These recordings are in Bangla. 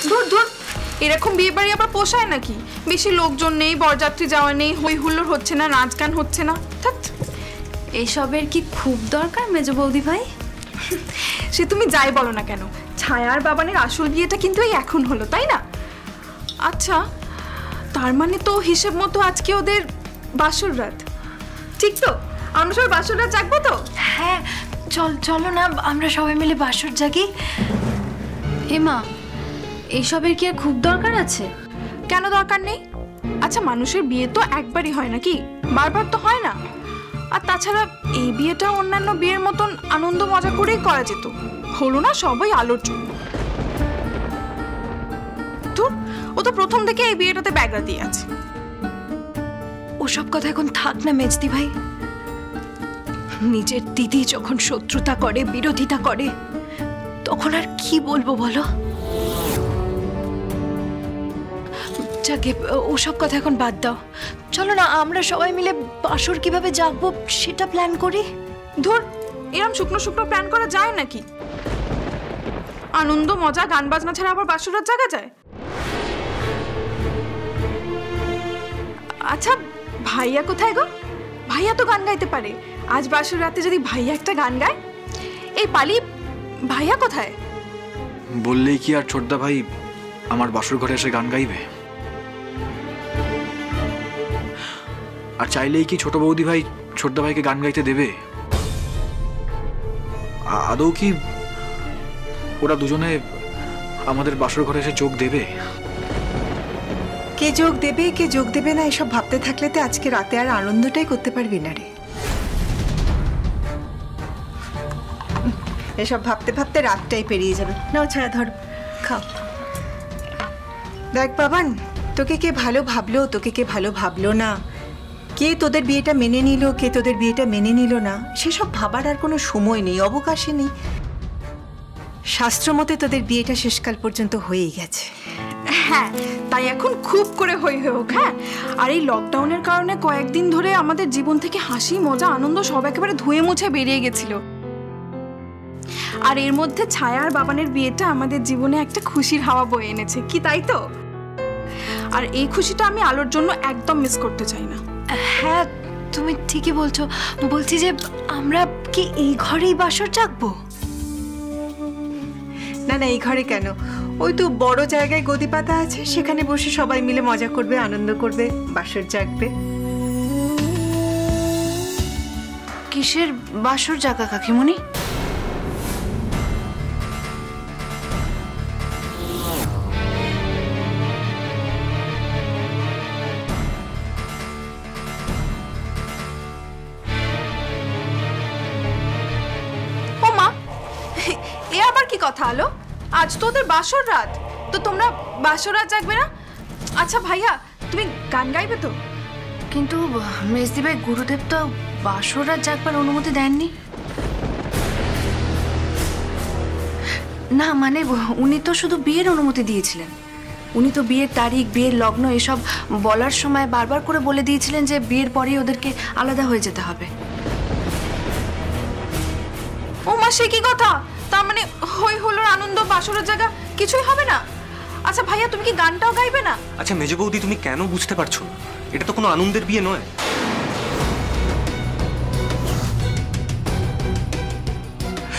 ধুর ধুর, এরকম বিয়ে বাড়ি আবার পোষায় নাকি? বেশি লোকজন নেই, বরযাত্রী যাওয়া নেই, হই হুল্লোড় হচ্ছে না, নাচ গান হচ্ছে না। এসবের কি খুব দরকার মেজো বৌদি ভাই? সে তুমি যাই বলো না কেন, ছায়ার বাবানের আসল বিয়েটা কিন্তু এই এখন হলো, তাই না? আচ্ছা, তার মানে তো হিসেব মতো আজকে ওদের বাসর রাত, ঠিক তো? আমরা সবাই বাসর রাত জাগবো তো? হ্যাঁ, চলো না আমরা সবাই মিলে বাসর জাগি। এমা, এইসবের কি আর খুব দরকার আছে? কেন দরকার নেই? আচ্ছা, মানুষের বিয়ে তো একবারই হয় নাকি? বারবার তো হয় না। আর তাছাড়া এই বিয়েটা অন্যান্য বিয়ের মতন আনন্দ মজা করেই করা যেত, হলো না সবাই আলোর জন্য। ও তো প্রথম থেকে এই বিয়েটাতে ব্যাগরা দিয়ে আছে। ওসব কথা এখন থাক না মেজদি ভাই। নিজের দিদি যখন শত্রুতা করে, বিরোধিতা করে, তখন আর কি বলবো বলো? যাকে ওসব কথা এখন বাদ দাও, চলো না আমরা সবাই মিলে বাসর কিভাবে জাগবো সেটা প্ল্যান করি। ধুর, এরম শুকনো শুকনো প্ল্যান করা যায় নাকি? আনন্দ মজা গান বাজনা ছাড়া আবার বাসর রাত জাগা যায়? আচ্ছা, ভাইয়া কোথায় গো? ভাইয়া তো গান গাইতে পারে। আজ বাসর রাতে যদি ভাইয়া একটা গান গায়। এই পালি, ভাইয়া কোথায়? বললেই কি আর ছোটদা ভাই আমার বাসর ঘরে এসে গান গাইবে? আর চাইলেই কি ছোট বৌদি ভাই ছোটদা ভাইকে গান গাইতে দেবে? আদৌ কি ওরা দুজনে আমাদের বাসর ঘরে এসে যোগ দেবে? কে যোগ দেবে কে যোগ দেবে না এসব ভাবতে থাকলে তো আজকে রাতে আর আনন্দটাই করতে পারবি না রে। এসব ভাবতে ভাবতে রাতটাই পেরিয়ে যাবে। নাও ছায়া ধর, খাও। দেখ বাবান, তোকে কে ভালো ভাবলো, তোকে কে ভালো ভাবলো না, কে তোদের বিয়েটা মেনে নিল, কে তোদের বিয়েটা মেনে নিল না, সেসব ভাবার আর কোনো সময় নেই, অবকাশই নেই। শাস্ত্র মতে তোদের বিয়েটা শেষকাল পর্যন্ত হয়েই গেছে। হ্যাঁ, তাই এখন খুব করে হই হোক। হ্যাঁ, আর এই লকডাউনের কারণে কয়েকদিন ধরে আমাদের জীবন থেকে হাসি মজা আনন্দ সব একেবারে ধুয়ে মুছে বেরিয়ে গেছিল। আর এর মধ্যে ছায়া আর বাবানের বিয়েটা আমাদের জীবনে একটা খুশির হাওয়া বয়ে এনেছে, কি তাই তো? আর এই খুশিটা আমি আলোর জন্য একদম মিস করতে চাই না। হ্যাঁ, তুমি ঠিকই বলছো। বলছি যে আমরা কি এই ঘরেই বাসর জাগবো? না না, এই ঘরে কেন, ওই তো বড় জায়গায় গদি পাতা আছে, সেখানে বসে সবাই মিলে মজা করবে, আনন্দ করবে, বাসর জাগবে। কিসের বাসর জাগা কাকিমণি? ও মা, এ আবার কি কথা আলো? আজ তো ওদের বাসর রাত, তো তোমরা বাসর রাত জাগবে না? আচ্ছা ভাইয়া, তুমি গান গাইবে তো? কিন্তু মেজদি ভাই, গুরুদেব তো বাসর রাত জাগবার অনুমতি দেননি। না মানে উনি তো শুধু বিয়ের অনুমতি দিয়েছিলেন। উনি তো বিয়ের তারিখ, বিয়ের লগ্ন এসব বলার সময় বারবার করে বলে দিয়েছিলেন যে বিয়ের পরেই ওদেরকে আলাদা হয়ে যেতে হবে। ও মা, সে কি কথা? তার মানে হই হলোর আনন্দ বাসরের জায়গা কিছুই হবে না? আচ্ছা ভাইয়া, তুমি কি গানটাও গাইবে না? আচ্ছা মেজো বৌদি, তুমি কেন বুঝতে পারছো না? এটা তো কোনো আনন্দের বিয়ে নয়।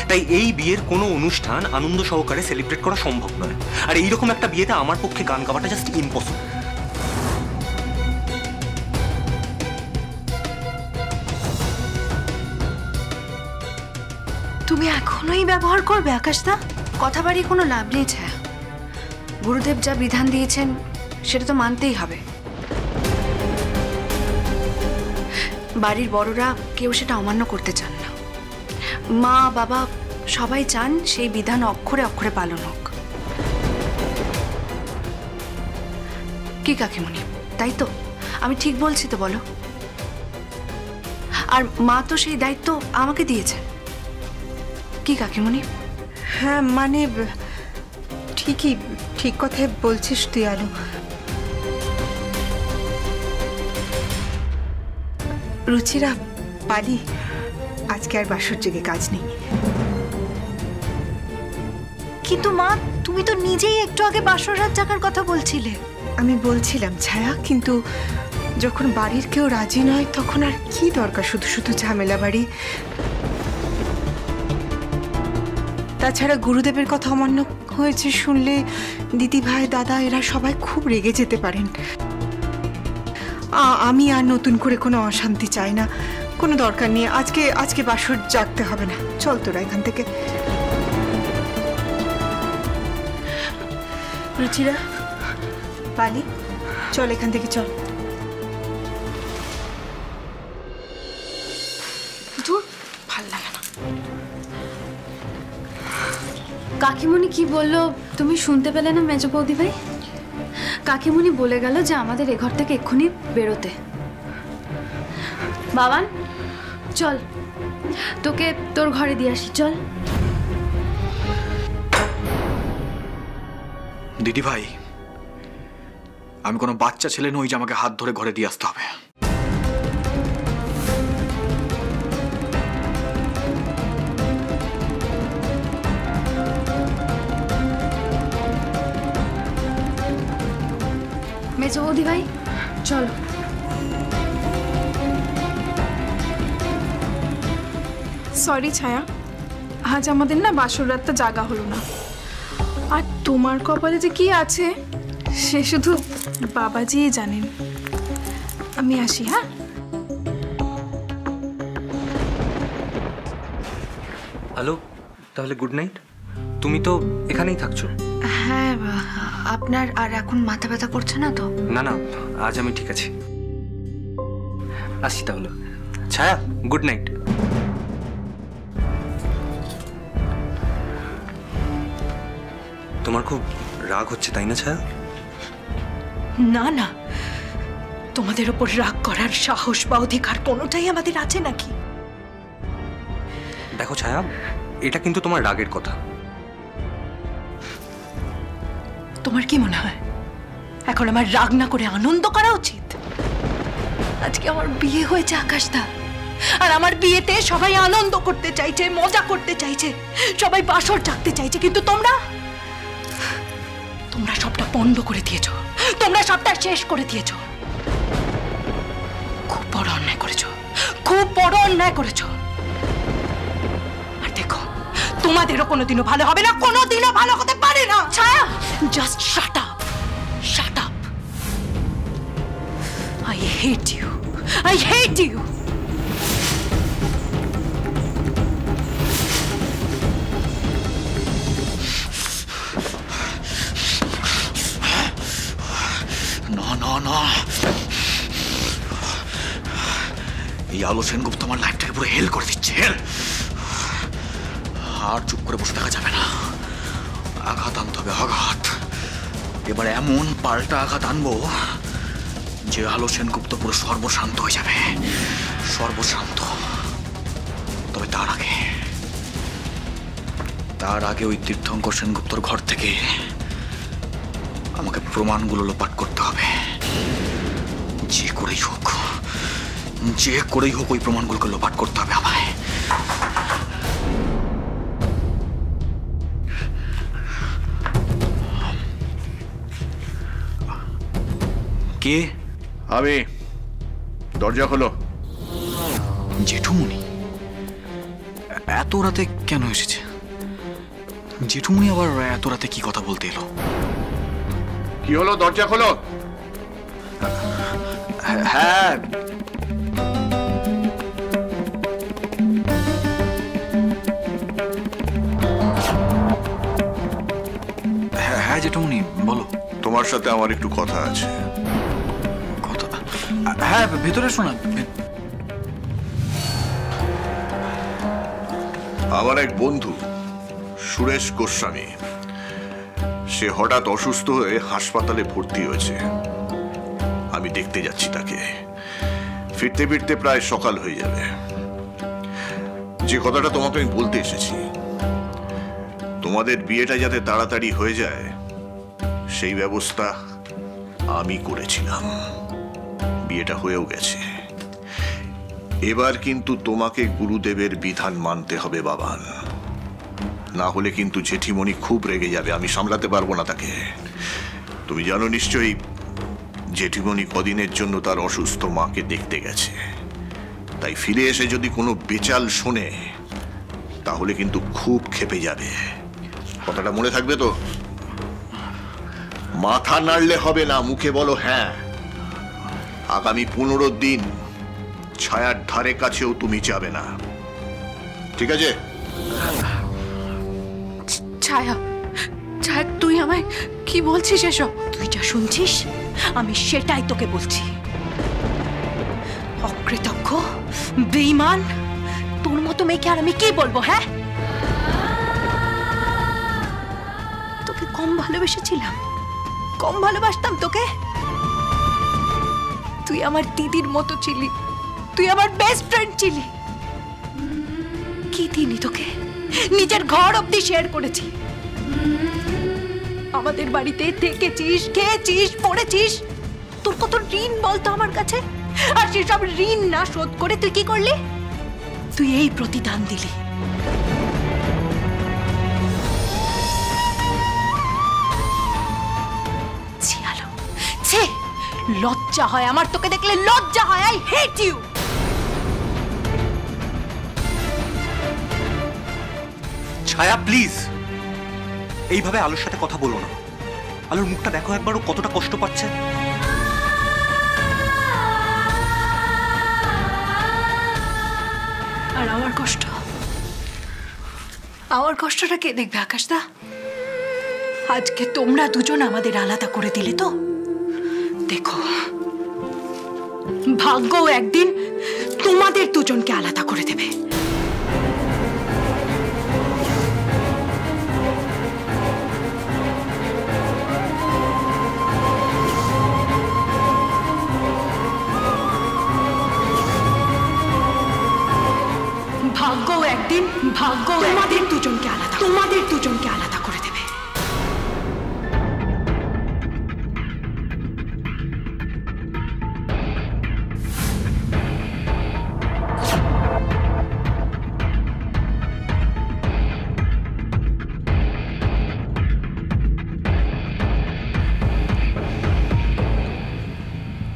তাই এই বিয়ের কোনো অনুষ্ঠান আনন্দ সহকারে সেলিব্রেট করা সম্ভব নয়। আর এইরকম একটা বিয়েতে আমার পক্ষে গান গাওয়াটা জাস্ট ইম্পসিবল। তুমি এখনোই ব্যবহার করবে আকাশদা? কথা বাড়িয়ে কোনো লাভ নেই ছায়া। গুরুদেব যা বিধান দিয়েছেন সেটা তো মানতেই হবে। বাড়ির বড়রা কেউ সেটা অমান্য করতে চান না। মা বাবা সবাই চান সেই বিধান অক্ষরে অক্ষরে পালন হোক। কি কাকিমণি, তাই তো? আমি ঠিক বলছি তো বলো? আর মা তো সেই দায়িত্ব আমাকে দিয়েছেন। কি কাকিমণি? হ্যাঁ মানে ঠিকই, ঠিক কথাই বলছিস তুই আলো। রুচিরা, পালি, আজকে আর বাসর জেগে কাজ নেই। কিন্তু মা, তুমি তো নিজেই একটু আগে বাসর রাত জাগার কথা বলছিলে। আমি বলছিলাম ছায়া, কিন্তু যখন বাড়ির কেউ রাজি নয় তখন আর কি দরকার শুধু শুধু ঝামেলা বাড়ি। তাছাড়া গুরুদেবের কথা অমান্য হয়েছে শুনলে দিদি ভাই দাদা এরা সবাই খুব রেগে যেতে পারেন। আমি আর নতুন করে কোনো অশান্তি চাই না, কোনো দরকার নেই। আজকে বাসর জাগতে হবে না, চল তোরা এখান থেকে। রুচিরা, পালি, চল এখান থেকে চল। ধুর, ভাল লাগে না। কাকিমণি কি বললো তুমি শুনতে পেলে না মেজ বৌদি ভাই? কাকিমণি বলে গেল যে আমাদের এ ঘর থেকে এক্ষুনি বেরোতে। বাবান চল, তোকে তোর ঘরে দিয়ে আসি, চল। দিদি ভাই, আমি কোনো বাচ্চা ছেলে নই যে আমাকে হাত ধরে ঘরে দিয়ে আসতে হবে। মেজ বৌদি ভাই চলো। সরি ছায়া, আজ আমাদের না বাসর রাতটা জাগা হলো না। আর তোমার কপালে যে কি আছে সে শুধু বাবাজিই জানেন। আমি আসি, হ্যাঁ? হ্যালো, তাহলে গুড নাইট। তুমি তো এখানেই থাকছো? হ্যাঁ, আপনার আর এখন মাথা ব্যথা করছে না তো? না না, আজ আমি ঠিক আছি। আসি তাহলে। ছায়া, গুড নাইট। তোমার খুব রাগ হচ্ছে তাই না ছায়া? না না, তোমাদের ওপর রাগ করার সাহস বা অধিকার কোনোটাই আমাদের আছে নাকি? দেখো ছায়া, এটা কিন্তু তোমার রাগের কথা। তোমার কি মনে হয় এখন আমার রাগ না করে আনন্দ করা উচিত? আজকে আমার বিয়ে হয়েছে আকাশদা, আর আমার বিয়েতে সবাই আনন্দ করতে চাইছে, মজা করতে চাইছে, সবাই বাসর জাগতে চাইছে, কিন্তু তোমরা সবটা বন্ধ করে দিয়েছো, তোমরা সবটা শেষ করে দিয়েছো। খুব বড় অন্যায় করেছো, খুব বড় অন্যায় করেছো। আর দেখো, তোমাদেরও কোনোদিনও ভালো হবে না, কোনোদিনও ভালো হতে পারে না। ছায়া, just shut up, shut up. I hate you, I hate you. না না না, এই আলো সেনগুপ্ত আমার লাইফটাকে পুরো হেল করে দিচ্ছে, হেল। আর চুপ করে বসে থাকা যাবে না, আঘাত আনতে হবে, আঘাত। এবার এমন পাল্টা আঘাত আনবো যে আলো সেনগুপ্ত পুরো সর্বশান্ত হয়ে যাবে, সর্বশান্ত। তবে তার আগে ওই তীর্থঙ্কর সেনগুপ্তর ঘর থেকে আমাকে প্রমাণগুলো লোপাট করতে হবে। যে করেই হোক ওই প্রমাণগুলোকে লোপাট করতে হবে আমায়। কে? আমি। দরজা খোলো। জেঠুমনি এত রাতে কেন এসেছে? জেঠুমনি আবার এত রাতে কি কথা বলতে এলো? কি হলো? দরজা খোলো। হ্যাঁ, হ্যাঁ জেঠুমনি বলো। তোমার সাথে আমার একটু কথা আছে। কথা? হ্যাঁ, ভেতরে শোনা। আমার এক বন্ধু সুরেশ গোস্বামী, সে হঠাৎ অসুস্থ হয়ে হাসপাতালে ভর্তি হয়েছে। আমি দেখতে যাচ্ছি তাকে। ফিরতে ফিরতে প্রায় সকাল হয়ে যাবে। যে কথাটা তোমাকে আমি বলতে এসেছি, তোমাদের বিয়েটা যাতে তাড়াতাড়ি হয়ে যায় সেই ব্যবস্থা আমি করেছিলাম। বিয়েটা হয়েও গেছে। এবার কিন্তু তোমাকে গুরুদেবের বিধান মানতে হবে বাবান। না হলে কিন্তু জেঠিমণি খুব রেগে যাবে, আমি সামলাতে পারবো না তাকে। তুমি জানো নিশ্চয়ই জেঠিমণি কদিনের জন্য তার অসুস্থ মাকে দেখতে গেছে, তাই ফিরে এসে যদি কোনো বেচাল শোনে তাহলে কিন্তু খুব ক্ষেপে যাবে। কথাটা মনে থাকবে তো? মাথা নাড়লে হবে না, মুখে বলো হ্যাঁ। আগামী 15 দিন ছায়ার ধারে কাছেও তুমি যাবে না, ঠিক আছে? ছায়া, ছায়া তুই আমায় কি বলছিস এসব? তুই যা শুনছিস আমি সেটাই তোকে বলছি। অকৃতজ্ঞ, বেঈমান, তোর মতো মেয়েকে আর আমি কি বলবো? হ্যাঁ, তোকে কম ভালোবেসেছিলাম, কম ভালোবাসতাম তোকে? তুই আমার দিদির মতো ছিলি, তুই আমার বেস্ট ফ্রেন্ড ছিলি। কি দিনি তোকে? নিজের ঘর অব্দি শেয়ার করেছি, আমাদের বাড়িতে থেকেছিস, খেয়েছিস, পড়েছিস। তোর কত ঋণ বলতো আমার কাছে, আর সেসব ঋণ না শোধ করে তুই কি করলি? তুই এই প্রতিদান দিলি। ছিয়ালো, ছে, লজ্জা হয় আমার, তোকে দেখলে লজ্জা হয়। I hate you. ছায়া প্লিজ, এইভাবে আলোর সাথে কথা বলো না। আলোর মুখটা দেখো একবার, ও কতটা কষ্ট পাচ্ছে। আর আমার কষ্ট, আমার কষ্টটা কে দেখবে আকাশদা? আজকে তোমরা দুজন আমাদের আলাদা করে দিলে তো। দেখো, ভাগ্য একদিন তোমাদের দুজনকে আলাদা করে দেবে। ভাগ্য একদিন, ভাগ্য তোমাদের দুজনকে আলাদা, তোমাদের দুজনকে আলাদা করে দেবে।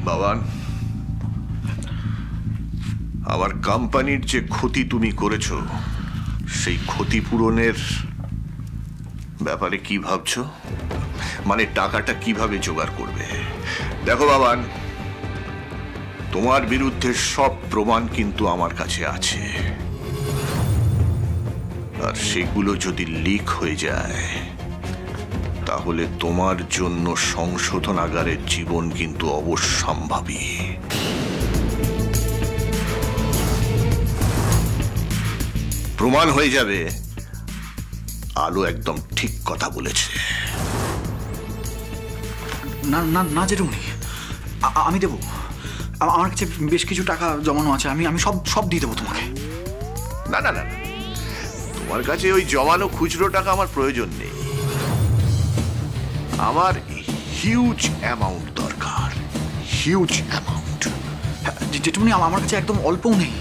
বাবান, আমার কোম্পানির যে ক্ষতি তুমি করেছো সেই ক্ষতিপূরণের ব্যাপারে কি ভাবছো? মানে টাকাটা কিভাবে জোগাড় করবে? দেখো বাবান, তোমার বিরুদ্ধে সব প্রমাণ কিন্তু আমার কাছে আছে, আর সেগুলো যদি লিক হয়ে যায় তাহলে তোমার জন্য সংশোধনাগারের জীবন কিন্তু অবশ্যম্ভাবী। প্রমাণ হয়ে যাবে আলো একদম ঠিক কথা বলেছে। না না না জেঠুমনি, আমি দেবো। আমার কাছে বেশ কিছু টাকা জমানো আছে, আমি আমি সব সব দিয়ে দেবো তোমাকে। না না না, তোমার কাছে ওই জমানো খুচরো টাকা আমার প্রয়োজন নেই, আমার হিউজ অ্যামাউন্ট দরকার, হিউজ অ্যামাউন্ট। জেঠুমনি আমার কাছে একদম অল্পও নেই,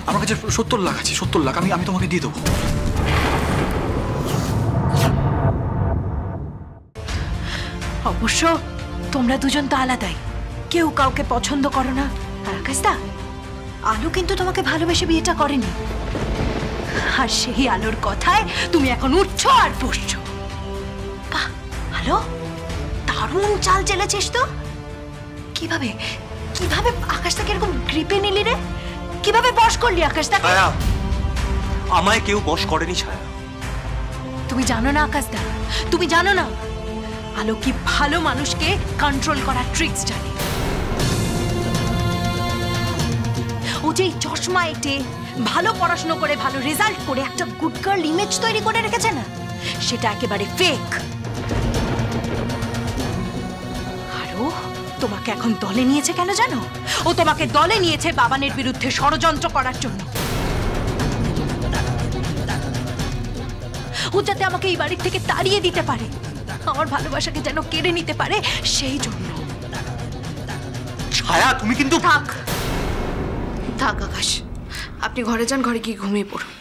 আমার কাছে 70 লাখ আছে, 70 লাখ আমি তোমাকে দিয়ে দেবো। অবশ্য তোমরা দুজন তো আলাদাই, কেউ কাউকে পছন্দ করো না। আর আকাশদা, আলো কিন্তু তোমাকে ভালোবেসে বিয়েটা করেনি, আর সেই আলোর কথায় তুমি এখন উঠছো আর বসছো। বাহ, আলো দারুণ চাল চেলেছিস তো। কিভাবে কিভাবে আকাশটাকে এরকম গ্রিপে নিলি রে? কিভাবে বশ করলি আকাশটাকে? ছায়া, আমায় কেউ বশ করেনি ছায়া। তুমি জানো না আকাশদা, তুমি জানো না আলো কি ভালো মানুষকে কন্ট্রোল করার ট্রিক্স জানে। ও যে চশমা এঁটে ভালো পড়াশোনা করে ভালো রেজাল্ট করে একটা গুড গার্ল ইমেজ তৈরি করে রেখেছে না, সেটা একেবারে ফেক। আর ও তোমাকে এখন দলে নিয়েছে কেন জানো? ও তোমাকে দলে নিয়েছে বাবানের বিরুদ্ধে ষড়যন্ত্র করার জন্য। ও যাতে আমাকে এই বাড়ির থেকে তাড়িয়ে দিতে পারে, আমার ভালোবাসাকে যেন কেড়ে নিতে পারে, সেই জন্য। ছায়া তুমি কিন্তু থাক থাক আকাশ, আপনি ঘরে যান, ঘরে গিয়ে ঘুমিয়ে পড়ুন।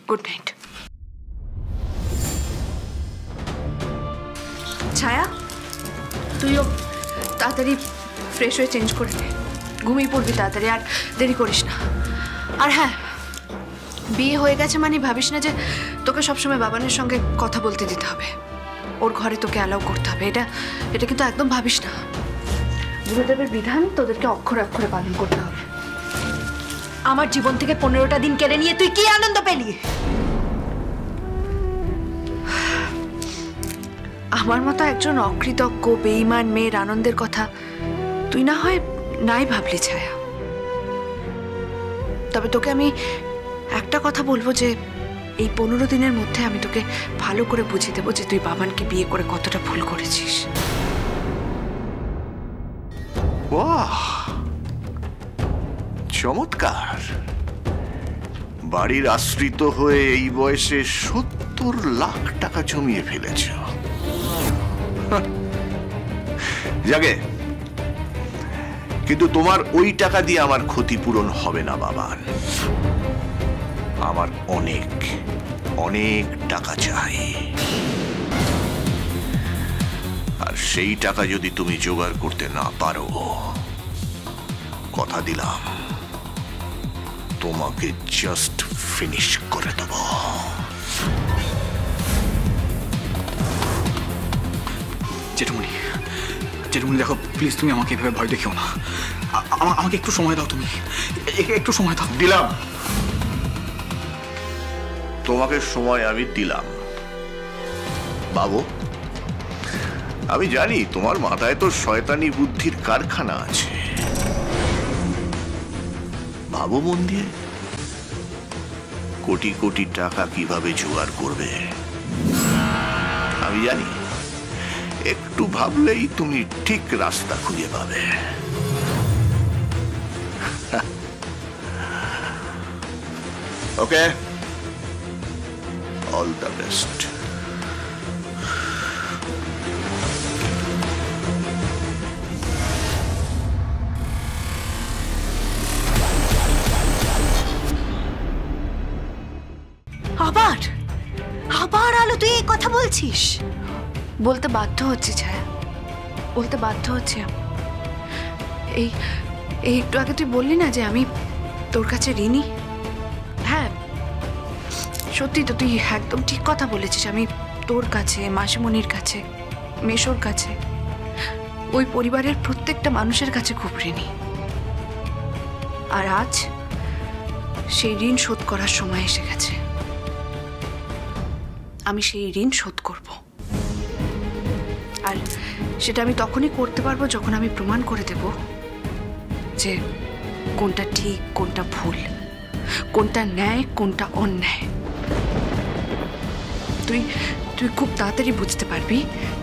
Good night. ছায়া, তুইও তাড়াতাড়ি ফ্রেশ হয়ে চেঞ্জ করে নে, ঘুমিয়ে পড়বি তাড়াতাড়ি, আর দেরি করিস না। আর হ্যাঁ, বিয়ে হয়ে গেছে মানে ভাবিস না যে তোকে সবসময় বাবানের সঙ্গে কথা বলতে দিতে হবে, ওর ঘরে তোকে অ্যালাউ করতে হবে, এটা কিন্তু একদম ভাবিস না। গুরুদেবের বিধান তোদেরকে অক্ষরে অক্ষরে পালন করতে হবে। আমার জীবন থেকে 15টা দিন কেড়ে নিয়ে তুই কি আনন্দ পেলি? আমার মতো একজন অকৃতজ্ঞ বেঈমান মেয়ের আনন্দের কথা তুই না হয় নাই ভাবলি ছায়া, তবে তোকে আমি একটা কথা বলবো যে এই 15 দিনের মধ্যে আমি তোকে ভালো করে বুঝিয়ে দেবো যে তুই বাবানকে বিয়ে করে কতটা ভুল করেছিস। বাহ, চমৎকার। বাড়ির আশ্রিত হয়ে এই বয়সে 70 লাখ টাকা জমিয়ে ফেলেছ। জাগে, কিন্তু তোমার ওই টাকা দিয়ে আমার ক্ষতিপূরণ হবে না বাবান। আমার অনেক অনেক টাকা চাই, আর সেই টাকা যদি তুমি জোগাড় করতে না পারো, কথা দিলাম তোমাকে জাস্ট ফিনিশ করে দেব। জেঠুমনি, জেঠুমনি দেখো প্লিজ, তুমি আমাকে এভাবে ভয় দেখিও না। আমাকে একটু সময় দাও, তুমি একটু সময় দাও। দিলাম তোমাকে সময়, আমি দিলাম। বাবু, আমি জানি তোমার মাথায় তো শয়তানি বুদ্ধির কারখানা আছে। ভাবো মন দিয়ে, কোটি কোটি টাকা কিভাবে জোগাড় করবে। আমি জানি একটু ভাবলেই তুমি ঠিক রাস্তা খুঁজে পাবে। ওকে, অল দ্য বেস্ট। আবার আবার আলো তুই এই কথা বলছিস? বলতে বাধ্য হচ্ছে ছায়া, বলতে বাধ্য হচ্ছে। এই একটু আগে তুই বললি না যে আমি তোর কাছে ঋণী। হ্যাঁ সত্যি তো, তুই একদম ঠিক কথা বলেছিস। আমি তোর কাছে, মাসিমণির কাছে, মেশোর কাছে, ওই পরিবারের প্রত্যেকটা মানুষের কাছে খুব ঋণী। আর আজ সেই ঋণ শোধ করার সময় এসে গেছে। আমি সেই ঋণ শোধ করব, আর সেটা আমি তখনই করতে পারবো যখন আমি প্রমাণ করে দেব যে কোনটা ঠিক, কোনটা ভুল, কোনটা ন্যায়, কোনটা অন্যায়। তুই তুই খুব তাড়াতাড়ি বুঝতে পারবি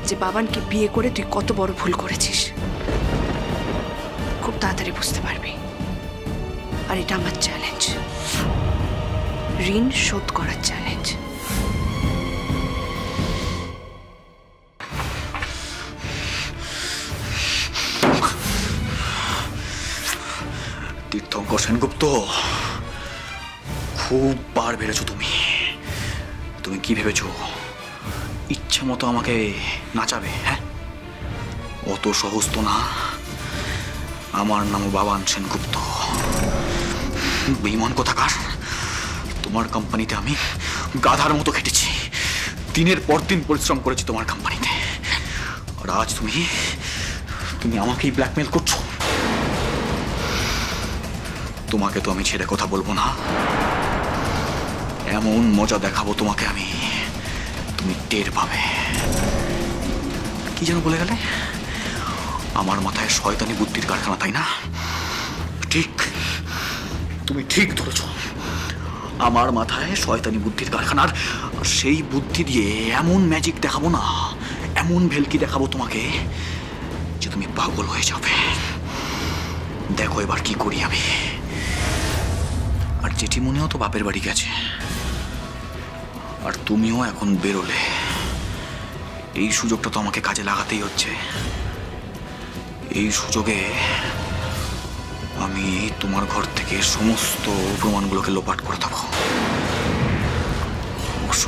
যে বাবানকে বিয়ে করে তুই কত বড় ভুল করেছিস। খুব তাড়াতাড়ি বুঝতে পারবি। আর এটা আমার চ্যালেঞ্জ, ঋণ শোধ করার চ্যালেঞ্জ। তীর্থঙ্কর সেনগুপ্ত, খুব বার বেড়েছো তুমি। তুমি কি ভেবেছো ইচ্ছে মতো আমাকে নাচাবে? হ্যাঁ, অত সহজ তো না। আমার নাম বাবান সেনগুপ্ত। বেঈমান কোথাকার। তোমার কোম্পানিতে আমি গাধার মতো খেটেছি, দিনের পর দিন পরিশ্রম করেছি তোমার কোম্পানিতে, আর আজ তুমি আমাকেই ব্ল্যাকমেল করছো। তোমাকে তো আমি ছেড়ে কথা বলবো না। এমন মজা দেখাবো তোমাকে আমি, তুমি টের পাবে। কি যেন বলে গেলে? আমার মাথায় শয়তানি বুদ্ধির কারখানা, তাই না? ঠিক, তুমি ঠিক ধরেছ। আমার মাথায় শয়তানি বুদ্ধির কারখানা, আর সেই বুদ্ধি দিয়ে এমন ম্যাজিক দেখাবো না, এমন ভেলকি দেখাবো তোমাকে যে তুমি পাগল হয়ে যাবে। দেখো এবার কি করি আমি। আর জেঠিমনিও তো বাপের বাড়ি গেছে, আর তুমিও এখন বেরোলে। এই সুযোগটা তো আমাকে কাজে লাগাতেই হচ্ছে। এই সুযোগে আমি তোমার ঘর থেকে সমস্ত প্রমাণগুলোকে লোপাট করে দেবো। অবশ্য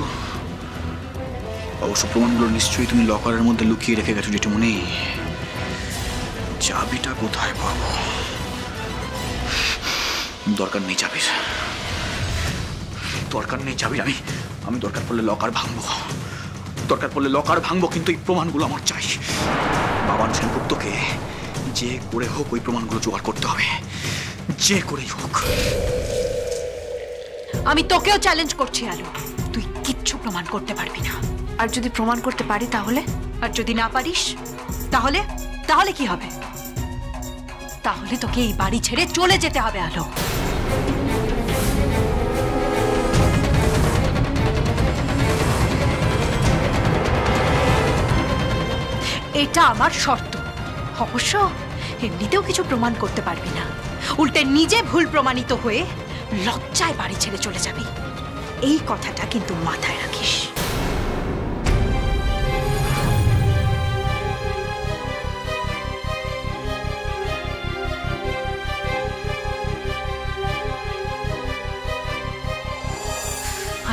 অবশ্য প্রমাণগুলো নিশ্চয়ই তুমি লকারের মধ্যে লুকিয়ে রেখে গেছো জেঠিমণি। চাবিটা কোথায় পাবো? দরকার নেই চাবির, দরকার নেই চাবির। আমি দরকার পড়লে লকার ভাঙবো, দরকার পড়লে লকার ভাঙবো, কিন্তু এই প্রমাণগুলো আমার চাই। বাবান সেনগুপ্তকে যে করে হোক ওই প্রমাণগুলো জোগাড় করতে হবে, যে করেই হোক। আমি তোকেও চ্যালেঞ্জ করছি আলো, তুই কিচ্ছু প্রমাণ করতে পারবি না। আর যদি প্রমাণ করতে পারি তাহলে? আর যদি না পারিস তাহলে তাহলে কি হবে? তাহলে তোকে এই বাড়ি ছেড়ে চলে যেতে হবে আলো। এটা আমার শর্ত। অবশ্য এমনিতেও কিছু প্রমাণ করতে পারবি না, উল্টে নিজে ভুল প্রমাণিত হয়ে লজ্জায় বাড়ি ছেড়ে চলে যাবি। এই কথাটা কিন্তু মাথায় রাখিস।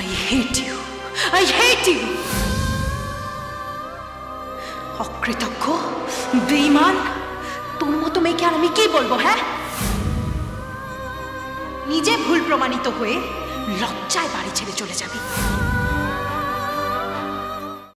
I hate you. I hate you. অকৃতজ্ঞ, বেঈমান, তোর মতো মেয়েকে আর আমি কি বলবো? হ্যাঁ, নিজে ভুল প্রমাণিত হয়ে লজ্জায় বাড়ি ছেড়ে চলে যাবি।